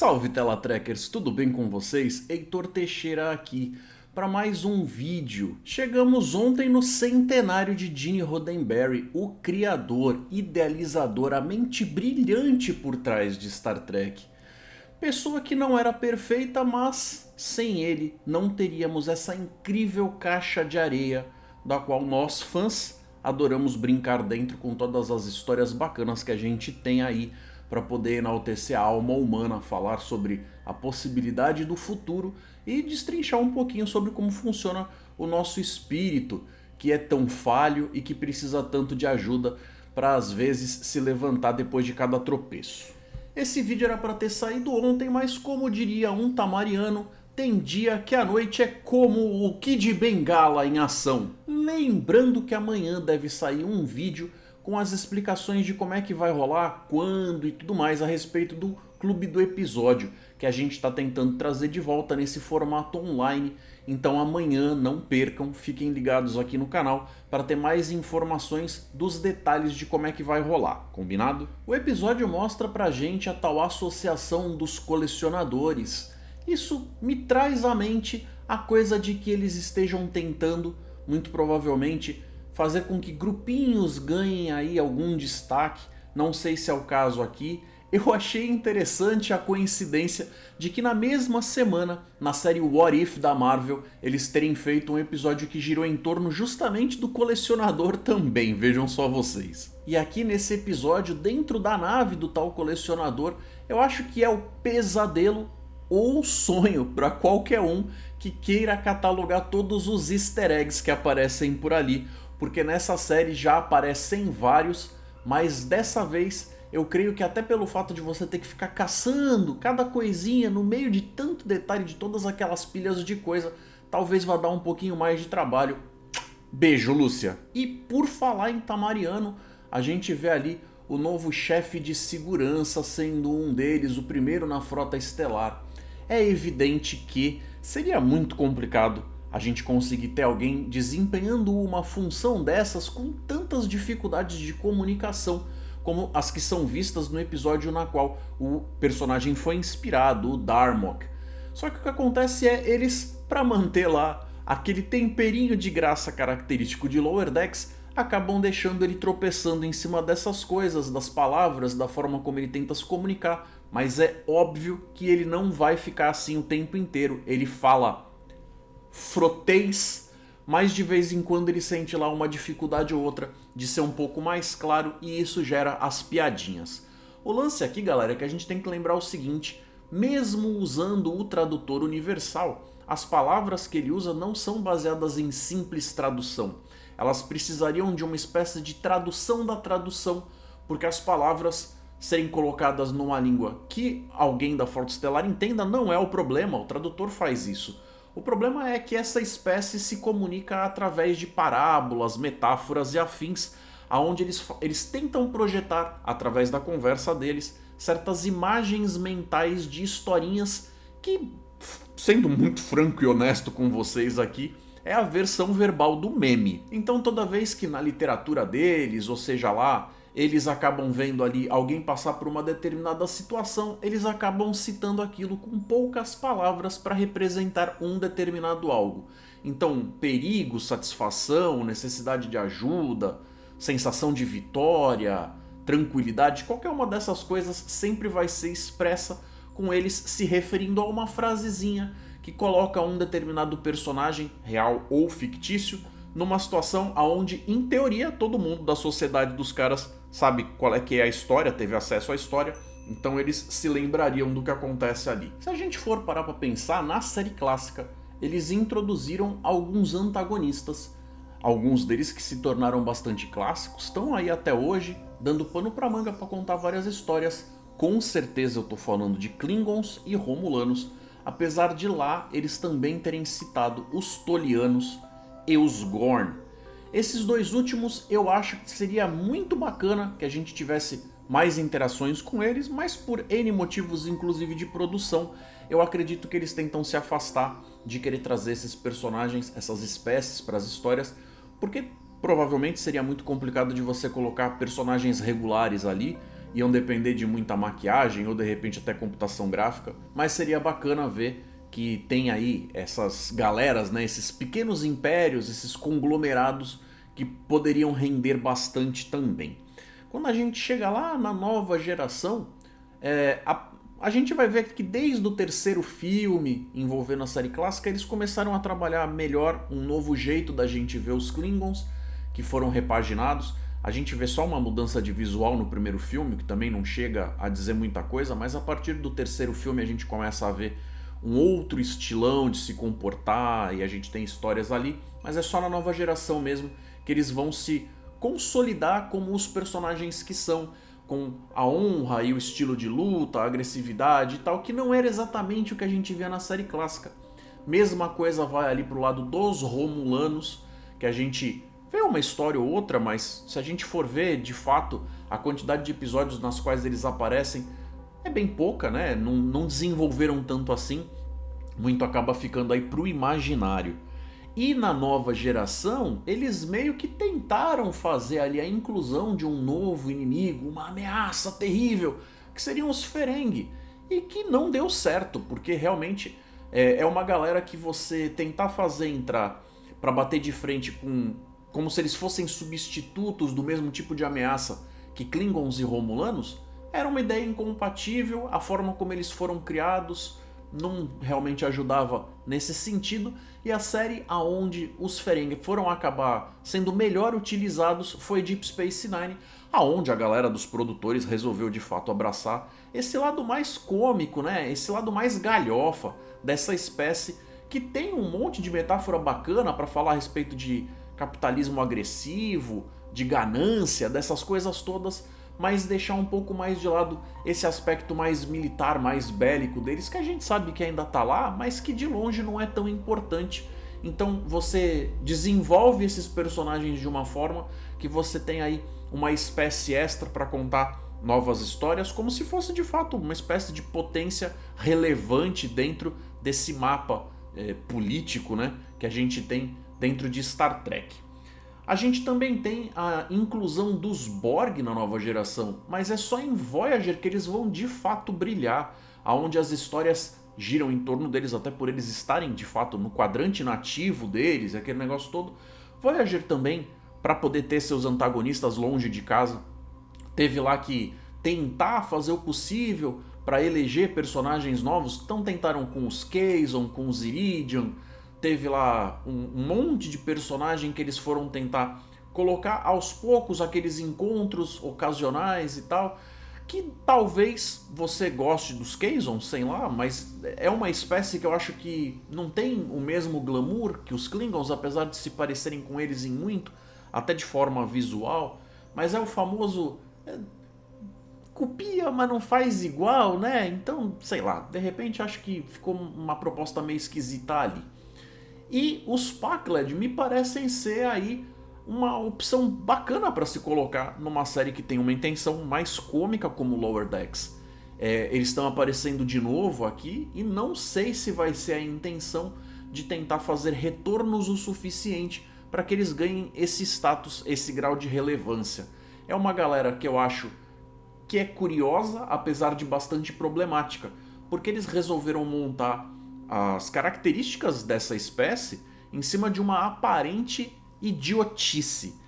Salve Telatrekkers, tudo bem com vocês? Heitor Teixeira aqui para mais um vídeo. Chegamos ontem no centenário de Gene Roddenberry, o criador, idealizador, a mente brilhante por trás de Star Trek. Pessoa que não era perfeita, mas sem ele não teríamos essa incrível caixa de areia da qual nós, fãs, adoramos brincar dentro com todas as histórias bacanas que a gente tem aí para poder enaltecer a alma humana, falar sobre a possibilidade do futuro e destrinchar um pouquinho sobre como funciona o nosso espírito, que é tão falho e que precisa tanto de ajuda para às vezes se levantar depois de cada tropeço. Esse vídeo era para ter saído ontem, mas como diria um tamariano, tem dia que a noite é como o Kid Bengala em ação. Lembrando que amanhã deve sair um vídeo com as explicações de como é que vai rolar, quando e tudo mais a respeito do Clube do Episódio, que a gente está tentando trazer de volta nesse formato online. Então amanhã não percam, fiquem ligados aqui no canal para ter mais informações dos detalhes de como é que vai rolar, combinado? O episódio mostra pra gente a tal associação dos colecionadores. Isso me traz à mente a coisa de que eles estejam tentando, muito provavelmente, fazer com que grupinhos ganhem aí algum destaque, não sei se é o caso aqui. Eu achei interessante a coincidência de que na mesma semana, na série What If da Marvel, eles terem feito um episódio que girou em torno justamente do colecionador também, vejam só vocês. E aqui nesse episódio, dentro da nave do tal colecionador, eu acho que é o pesadelo ou sonho para qualquer um que queira catalogar todos os easter eggs que aparecem por ali, porque nessa série já aparecem vários, mas dessa vez eu creio que até pelo fato de você ter que ficar caçando cada coisinha no meio de tanto detalhe, de todas aquelas pilhas de coisa, talvez vá dar um pouquinho mais de trabalho. Beijo, Lúcia! E por falar em Tamariano, a gente vê ali o novo chefe de segurança sendo um deles, o primeiro na frota estelar. É evidente que seria muito complicado a gente conseguir ter alguém desempenhando uma função dessas com tantas dificuldades de comunicação como as que são vistas no episódio na qual o personagem foi inspirado, o Darmok. Só que o que acontece é, eles, para manter lá aquele temperinho de graça característico de Lower Decks, acabam deixando ele tropeçando em cima dessas coisas, das palavras, da forma como ele tenta se comunicar, mas é óbvio que ele não vai ficar assim o tempo inteiro. Ele fala frotês, mas de vez em quando ele sente lá uma dificuldade ou outra de ser um pouco mais claro e isso gera as piadinhas. O lance aqui, galera, é que a gente tem que lembrar o seguinte: mesmo usando o tradutor universal, as palavras que ele usa não são baseadas em simples tradução. Elas precisariam de uma espécie de tradução da tradução, porque as palavras serem colocadas numa língua que alguém da Frota Estelar entenda não é o problema, o tradutor faz isso. O problema é que essa espécie se comunica através de parábolas, metáforas e afins, aonde eles tentam projetar, através da conversa deles, certas imagens mentais de historinhas que, sendo muito franco e honesto com vocês aqui, é a versão verbal do meme. Então toda vez que na literatura deles, ou seja lá, eles acabam vendo ali alguém passar por uma determinada situação, eles acabam citando aquilo com poucas palavras para representar um determinado algo. Então, perigo, satisfação, necessidade de ajuda, sensação de vitória, tranquilidade, qualquer uma dessas coisas sempre vai ser expressa com eles se referindo a uma frasezinha que coloca um determinado personagem, real ou fictício, numa situação onde, em teoria, todo mundo da sociedade dos caras sabe qual é que é a história, teve acesso à história, então eles se lembrariam do que acontece ali. Se a gente for parar para pensar, na série clássica, eles introduziram alguns antagonistas, alguns deles que se tornaram bastante clássicos, estão aí até hoje, dando pano para manga para contar várias histórias. Com certeza eu tô falando de Klingons e Romulanos, apesar de lá eles também terem citado os Tolianos e os Gorn. Esses dois últimos eu acho que seria muito bacana que a gente tivesse mais interações com eles, mas por N motivos, inclusive de produção, eu acredito que eles tentam se afastar de querer trazer esses personagens, essas espécies para as histórias, porque provavelmente seria muito complicado de você colocar personagens regulares ali iam depender de muita maquiagem ou de repente até computação gráfica, mas seria bacana ver que tem aí essas galeras, né, esses pequenos impérios, esses conglomerados que poderiam render bastante também. Quando a gente chega lá na nova geração, a gente vai ver que desde o terceiro filme envolvendo a série clássica, eles começaram a trabalhar melhor um novo jeito da gente ver os Klingons, que foram repaginados. A gente vê só uma mudança de visual no primeiro filme, que também não chega a dizer muita coisa, mas a partir do terceiro filme a gente começa a ver um outro estilão de se comportar e a gente tem histórias ali, mas é só na nova geração mesmo que eles vão se consolidar como os personagens que são, com a honra e o estilo de luta, a agressividade e tal, que não era exatamente o que a gente via na série clássica. Mesma coisa vai ali pro lado dos Romulanos, que a gente vê uma história ou outra, mas se a gente for ver, de fato, a quantidade de episódios nas quais eles aparecem é bem pouca, né? Não desenvolveram tanto assim. Muito acaba ficando aí pro imaginário. E na nova geração, eles meio que tentaram fazer ali a inclusão de um novo inimigo, uma ameaça terrível, que seriam os Ferengi. E que não deu certo, porque realmente é uma galera que você tentar fazer entrar para bater de frente com, como se eles fossem substitutos do mesmo tipo de ameaça que Klingons e Romulanos, era uma ideia incompatível, a forma como eles foram criados não realmente ajudava nesse sentido, e a série aonde os Ferengi foram acabar sendo melhor utilizados foi Deep Space Nine, aonde a galera dos produtores resolveu de fato abraçar esse lado mais cômico, né? Esse lado mais galhofa dessa espécie, que tem um monte de metáfora bacana para falar a respeito de capitalismo agressivo, de ganância, dessas coisas todas, mas deixar um pouco mais de lado esse aspecto mais militar, mais bélico deles, que a gente sabe que ainda tá lá, mas que de longe não é tão importante. Então você desenvolve esses personagens de uma forma que você tem aí uma espécie extra para contar novas histórias, como se fosse de fato uma espécie de potência relevante dentro desse mapa político, né, que a gente tem dentro de Star Trek. A gente também tem a inclusão dos Borg na nova geração, mas é só em Voyager que eles vão de fato brilhar, aonde as histórias giram em torno deles, até por eles estarem de fato no quadrante nativo deles, aquele negócio todo. Voyager também, para poder ter seus antagonistas longe de casa, teve lá que tentar fazer o possível para eleger personagens novos. Então tentaram com os Kazon, com os Iridian, teve lá um monte de personagem que eles foram tentar colocar aos poucos, aqueles encontros ocasionais e tal, que talvez você goste dos Kazon, sei lá, mas é uma espécie que eu acho que não tem o mesmo glamour que os Klingons, apesar de se parecerem com eles em muito, até de forma visual, mas é o famoso copia, mas não faz igual, né? Então, sei lá, de repente acho que ficou uma proposta meio esquisita ali. E os Pakled me parecem ser aí uma opção bacana para se colocar numa série que tem uma intenção mais cômica como Lower Decks. Eles estão aparecendo de novo aqui e não sei se vai ser a intenção de tentar fazer retornos o suficiente para que eles ganhem esse status, esse grau de relevância. É uma galera que eu acho que é curiosa, apesar de bastante problemática, porque eles resolveram montar as características dessa espécie em cima de uma aparente idiotice.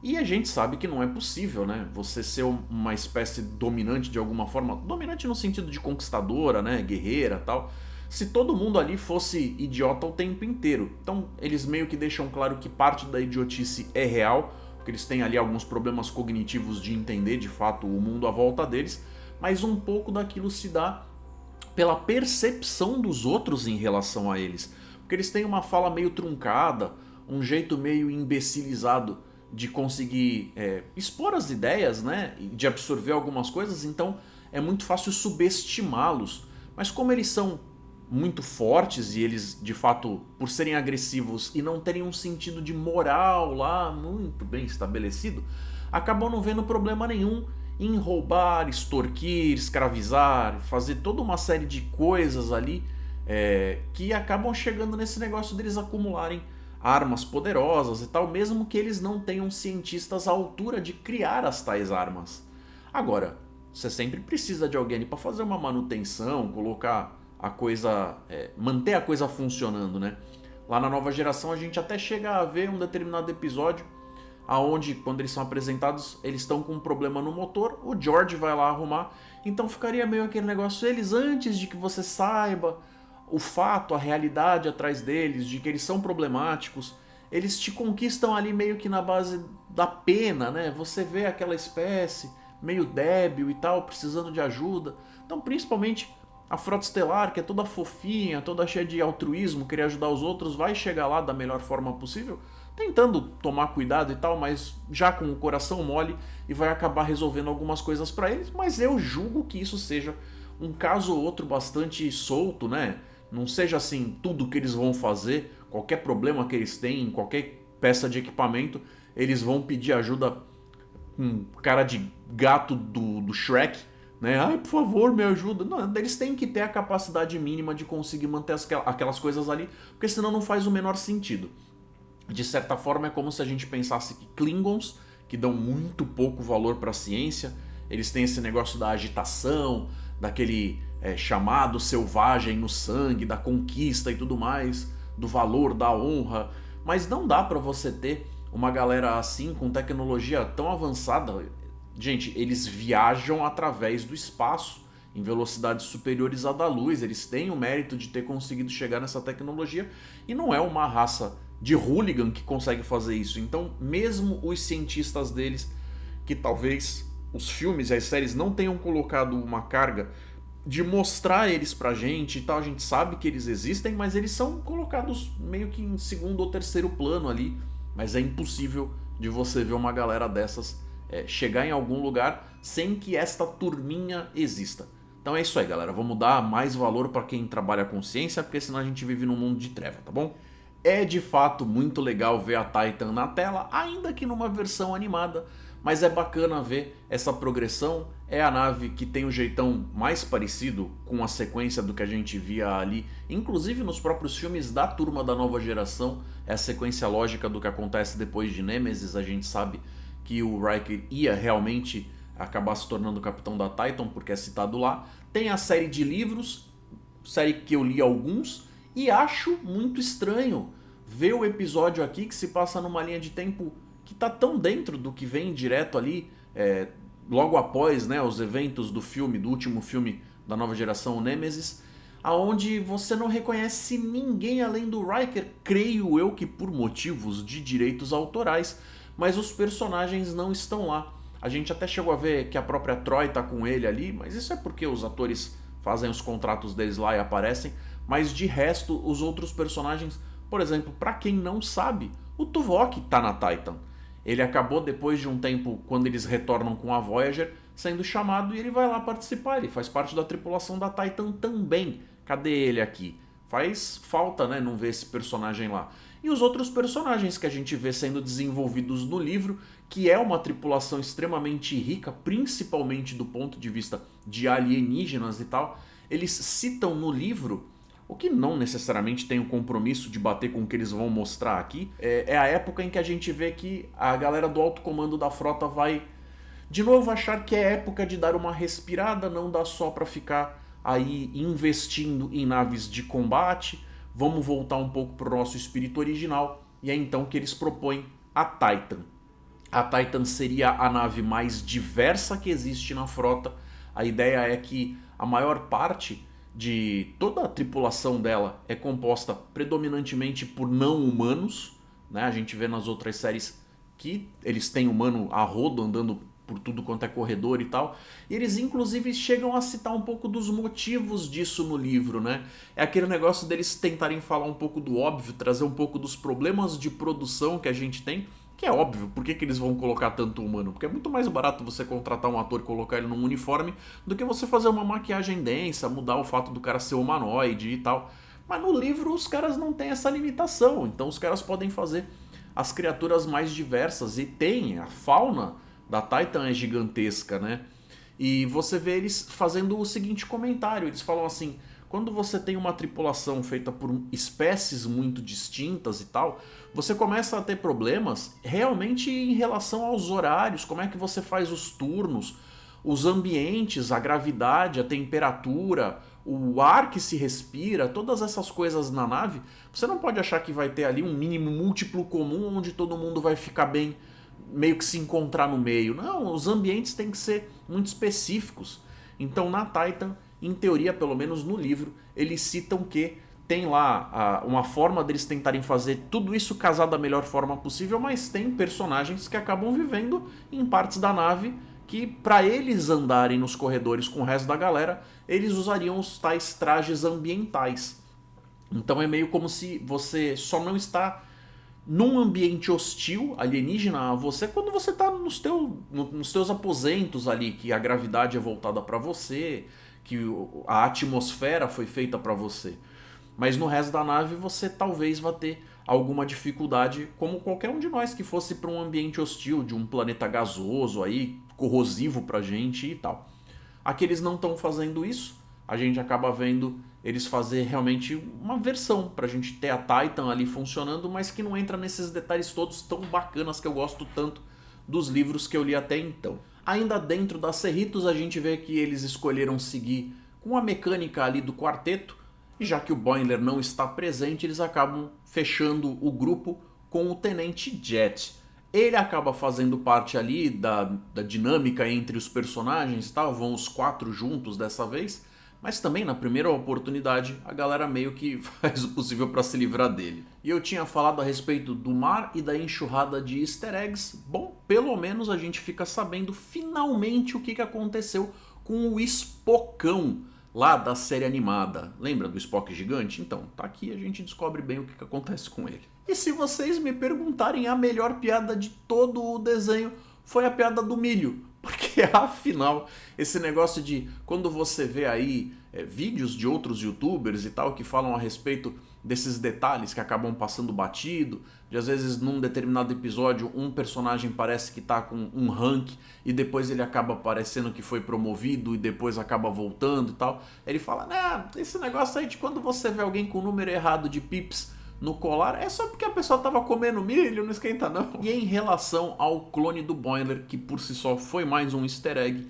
E a gente sabe que não é possível, né? Você ser uma espécie dominante de alguma forma, dominante no sentido de conquistadora, né? Guerreira e tal, se todo mundo ali fosse idiota o tempo inteiro. Então eles meio que deixam claro que parte da idiotice é real, porque eles têm ali alguns problemas cognitivos de entender de fato o mundo à volta deles, mas um pouco daquilo se dá pela percepção dos outros em relação a eles. Porque eles têm uma fala meio truncada, um jeito meio imbecilizado de conseguir expor as ideias, né? De absorver algumas coisas, então é muito fácil subestimá-los. Mas como eles são muito fortes e eles, de fato, por serem agressivos e não terem um sentido de moral lá muito bem estabelecido, acabam não vendo problema nenhum em roubar, extorquir, escravizar, fazer toda uma série de coisas ali que acabam chegando nesse negócio deles acumularem armas poderosas e tal, mesmo que eles não tenham cientistas à altura de criar as tais armas. Agora, Você sempre precisa de alguém ali para fazer uma manutenção, colocar a coisa, manter a coisa funcionando, né? Lá na nova geração a gente até chega a ver um determinado episódio aonde, quando eles são apresentados, eles estão com um problema no motor, o George vai lá arrumar, então ficaria meio aquele negócio, eles antes de que você saiba o fato, a realidade atrás deles, de que eles são problemáticos, eles te conquistam ali meio que na base da pena, né? Você vê aquela espécie meio débil e tal, precisando de ajuda. Então, principalmente a Frota Estelar, que é toda fofinha, toda cheia de altruísmo, querer ajudar os outros, vai chegar lá da melhor forma possível, tentando tomar cuidado e tal, mas já com o coração mole, e vai acabar resolvendo algumas coisas para eles, mas eu julgo que isso seja um caso ou outro bastante solto, né? Não seja assim tudo que eles vão fazer, qualquer problema que eles têm, qualquer peça de equipamento, eles vão pedir ajuda com cara de gato do Shrek, né? Ai, por favor, me ajuda. Não, eles têm que ter a capacidade mínima de conseguir manter aquelas coisas ali, porque senão não faz o menor sentido. De certa forma, é como se a gente pensasse que Klingons, que dão muito pouco valor para a ciência, eles têm esse negócio da agitação, daquele chamado selvagem no sangue, da conquista e tudo mais, do valor, da honra, mas não dá para você ter uma galera assim com tecnologia tão avançada. Gente, eles viajam através do espaço em velocidades superiores à da luz, eles têm o mérito de ter conseguido chegar nessa tecnologia e não é uma raça de hooligan que consegue fazer isso. Então, mesmo os cientistas deles, que talvez os filmes e as séries não tenham colocado uma carga de mostrar eles pra gente e tal, a gente sabe que eles existem, mas eles são colocados meio que em segundo ou terceiro plano ali, mas é impossível de você ver uma galera dessas chegar em algum lugar sem que esta turminha exista. Então é isso aí, galera, vamos dar mais valor para quem trabalha com ciência, porque senão a gente vive num mundo de treva, tá bom? É de fato muito legal ver a Titan na tela, ainda que numa versão animada, mas é bacana ver essa progressão. É a nave que tem o jeitão mais parecido com a sequência do que a gente via ali, inclusive nos próprios filmes da turma da nova geração. É a sequência lógica do que acontece depois de Nemesis. A gente sabe que o Riker ia realmente acabar se tornando o capitão da Titan, porque é citado lá. Tem a série de livros, série que eu li alguns, e acho muito estranho ver o episódio aqui que se passa numa linha de tempo que tá tão dentro do que vem direto ali, logo após, né, os eventos do filme, do último filme da nova geração, o Nemesis, aonde você não reconhece ninguém além do Riker, creio eu que por motivos de direitos autorais, mas os personagens não estão lá. A gente até chegou a ver que a própria Troi tá com ele ali, mas isso é porque os atores fazem os contratos deles lá e aparecem, mas de resto, os outros personagens, por exemplo, pra quem não sabe, o Tuvok tá na Titan. Ele acabou, depois de um tempo, quando eles retornam com a Voyager, sendo chamado e ele vai lá participar. Ele faz parte da tripulação da Titan também. Cadê ele aqui? Faz falta, né, não ver esse personagem lá. E os outros personagens que a gente vê sendo desenvolvidos no livro, que é uma tripulação extremamente rica, principalmente do ponto de vista de alienígenas e tal, eles citam no livro, o que não necessariamente tem o compromisso de bater com o que eles vão mostrar aqui, é a época em que a gente vê que a galera do alto comando da frota vai de novo achar que é época de dar uma respirada, não dá só para ficar aí investindo em naves de combate, vamos voltar um pouco para o nosso espírito original, e é então que eles propõem a Titan. A Titan seria a nave mais diversa que existe na frota. A ideia é que a maior parte de toda a tripulação dela é composta predominantemente por não humanos, né? A gente vê nas outras séries que eles têm humano a rodo andando por tudo quanto é corredor e tal, e eles inclusive chegam a citar um pouco dos motivos disso no livro, né? É aquele negócio deles tentarem falar um pouco do óbvio, trazer um pouco dos problemas de produção que a gente tem, que é óbvio, por que eles vão colocar tanto humano? Porque é muito mais barato você contratar um ator e colocar ele num uniforme do que você fazer uma maquiagem densa, mudar o fato do cara ser humanoide e tal. Mas no livro os caras não têm essa limitação, então os caras podem fazer as criaturas mais diversas, e tem a fauna da Titan é gigantesca, né? E você vê eles fazendo o seguinte comentário, eles falam assim: quando você tem uma tripulação feita por espécies muito distintas e tal, você começa a ter problemas realmente em relação aos horários, como é que você faz os turnos, os ambientes, a gravidade, a temperatura, o ar que se respira, todas essas coisas na nave, você não pode achar que vai ter ali um mínimo múltiplo comum onde todo mundo vai ficar bem, meio que se encontrar no meio. Não, os ambientes têm que ser muito específicos. Então na Titan, em teoria, pelo menos no livro, eles citam que tem lá uma forma deles tentarem fazer tudo isso casar da melhor forma possível, mas tem personagens que acabam vivendo em partes da nave que, para eles andarem nos corredores com o resto da galera, eles usariam os tais trajes ambientais. Então é meio como se você só não está num ambiente hostil, alienígena a você, quando você está nos teus aposentos ali, que a gravidade é voltada para você, que a atmosfera foi feita para você. Mas no resto da nave você talvez vá ter alguma dificuldade, como qualquer um de nós que fosse para um ambiente hostil, de um planeta gasoso aí, corrosivo pra gente e tal. Aqui eles não estão fazendo isso, a gente acaba vendo eles fazer realmente uma versão pra gente ter a Titan ali funcionando, mas que não entra nesses detalhes todos tão bacanas que eu gosto tanto dos livros que eu li até então. Ainda dentro da Cerritos a gente vê que eles escolheram seguir com a mecânica ali do quarteto, e já que o Boimler não está presente, eles acabam fechando o grupo com o Tenente Jet. Ele acaba fazendo parte ali da dinâmica entre os personagens, tá? Vão os 4 juntos dessa vez, mas também na primeira oportunidade a galera meio que faz o possível para se livrar dele. E eu tinha falado a respeito do mar e da enxurrada de easter eggs. Bom, pelo menos a gente fica sabendo finalmente o que aconteceu com o Spockão lá da série animada. Lembra do Spock gigante? Então, tá aqui, a gente descobre bem o que acontece com ele. E se vocês me perguntarem, a melhor piada de todo o desenho foi a piada do milho. Porque afinal, esse negócio de quando você vê aí vídeos de outros youtubers e tal que falam a respeito desses detalhes que acabam passando batido, de às vezes num determinado episódio um personagem parece que tá com um rank e depois ele acaba parecendo que foi promovido e depois acaba voltando e tal. Ele fala, né, esse negócio aí de quando você vê alguém com o número errado de pips no colar, é só porque a pessoa tava comendo milho, não esquenta não. E em relação ao clone do Boimler, que por si só foi mais um easter egg,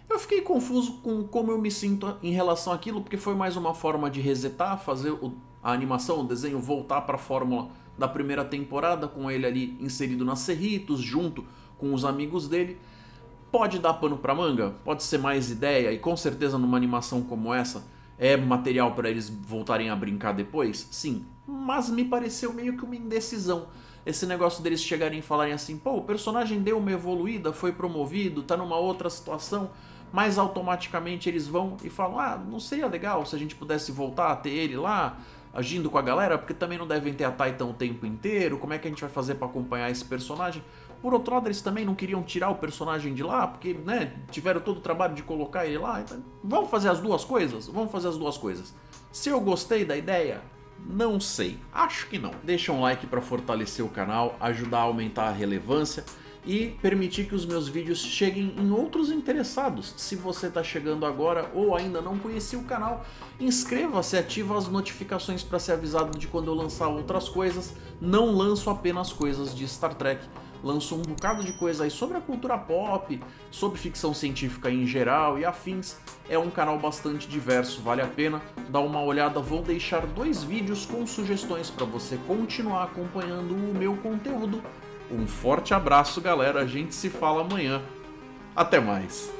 eu fiquei confuso com como eu me sinto em relação àquilo, porque foi mais uma forma de resetar, fazer a animação, o desenho voltar para a fórmula da primeira temporada, com ele ali inserido nas Cerritos, junto com os amigos dele. Pode dar pano pra manga, pode ser mais ideia, e com certeza numa animação como essa é material para eles voltarem a brincar depois? Sim, mas me pareceu meio que uma indecisão. Esse negócio deles chegarem e falarem assim, pô, o personagem deu uma evoluída, foi promovido, tá numa outra situação, mas automaticamente eles vão e falam, ah, não seria legal se a gente pudesse voltar a ter ele lá, agindo com a galera, porque também não devem ter a Titan o tempo inteiro, como é que a gente vai fazer para acompanhar esse personagem? Por outro lado, eles também não queriam tirar o personagem de lá, porque, né, tiveram todo o trabalho de colocar ele lá. Então, vamos fazer as duas coisas? Vamos fazer as duas coisas. Se eu gostei da ideia, não sei. Acho que não. Deixa um like para fortalecer o canal, ajudar a aumentar a relevância e permitir que os meus vídeos cheguem em outros interessados. Se você está chegando agora ou ainda não conhecia o canal, inscreva-se, ativa as notificações para ser avisado de quando eu lançar outras coisas. Não lanço apenas coisas de Star Trek. Lanço um bocado de coisa aí sobre a cultura pop, sobre ficção científica em geral e afins. É um canal bastante diverso, vale a pena dar uma olhada. Vou deixar 2 vídeos com sugestões para você continuar acompanhando o meu conteúdo. Um forte abraço, galera, a gente se fala amanhã. Até mais!